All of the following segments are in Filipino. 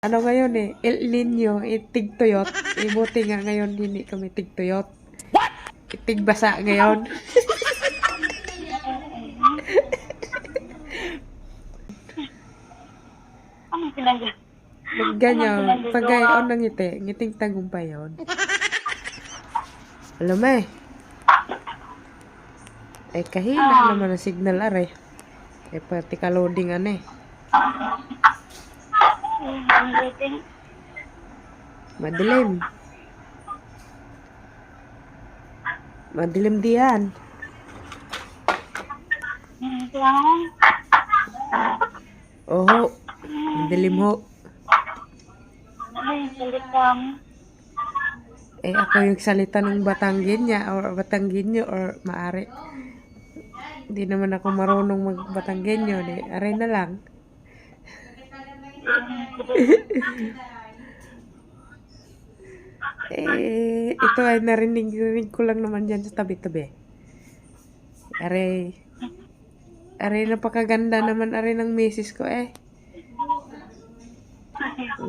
Ano ngayon eh, El Nino, tig-tuyot. Buti nga ngayon hindi kami tig-tuyot. Tig-basa ngayon. Ano pinag- Ganyan, pag gayon ng ngiti, ngiting tagumpay yun. Alam mo eh. Ay kahina naman ang signal are. Eh pati ka-loading ano eh. Ang rating? Madilim. Madilim diyan. Kailangan? Oho. Madilim ho. Ano yung salita mo? Eh ako yung salita ng Batangginya or Batangginyo or maari. Hindi naman ako marunong mag-Batanggenyo. Aray na lang. Ito ay narinig ko lang naman dyan sa tabi-tabi. Aray napakaganda naman aray ng misis ko eh.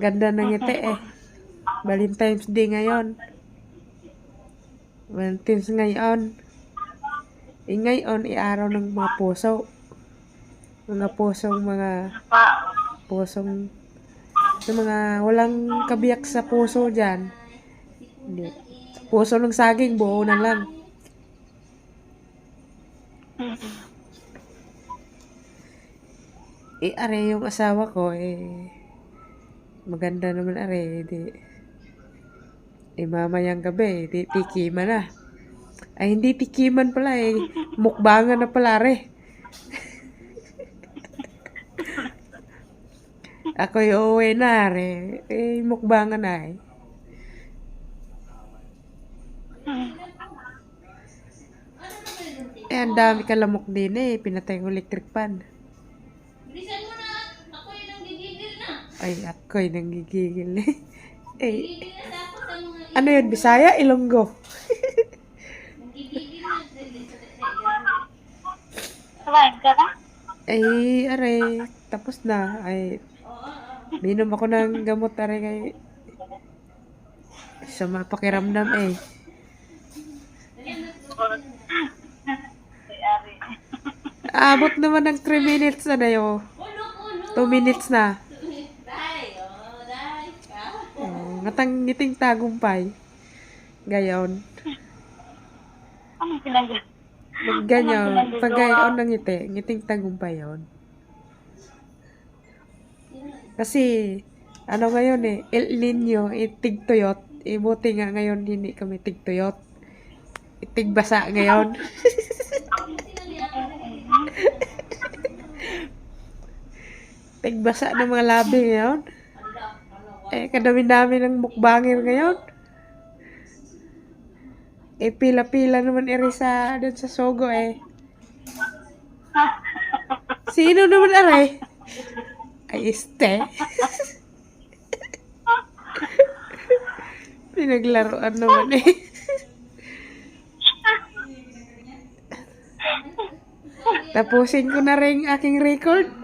Ganda ng ngiti eh. Valentine's Day ngayon. Valentine's ngayon. Ngayon, araw ng mga puso. Mga pusong pusong yung mga walang kabiyak sa puso dyan. Hindi. Puso ng saging, buo na lang. Are yung asawa ko, maganda naman are, mamayang gabi, tikiman na. Ay, hindi tikiman pala mukbangan na pala are. Ako yung uwi na are, mukbangan na ang dami kalamok din pinatay ko electric pan. Bilisan mo na! Ako yung nanggigigil na! Ay, ako yung nanggigigil Nanggigigil na tapos ang mga... Ano yun, Bisaya, Ilonggo? Nanggigigil na. Kumain ka na? Aray, tapos na. Minom ako ng gamot, aray, sa mapakiramdam Abot naman ng 3 minutes na yun. 2 minutes na. Day! Day! Ngatang ngiting tagumpay. Gayon. Ano pinag- Ganyan, pag gayon ng ngiti, ngiting tagumpay yun. Kasi, ano ngayon El Nino, tig-tuyot. Buti nga ngayon hindi kami tig-tuyot. Tig-basa ngayon. Tig-basa ng mga labi ngayon. Kadami-dami ng mukbangir ngayon. Pila-pila naman sa doon sa Sogo Sino naman aray? Ay, Pinaglaruan naman Tapusin ko na rin aking record.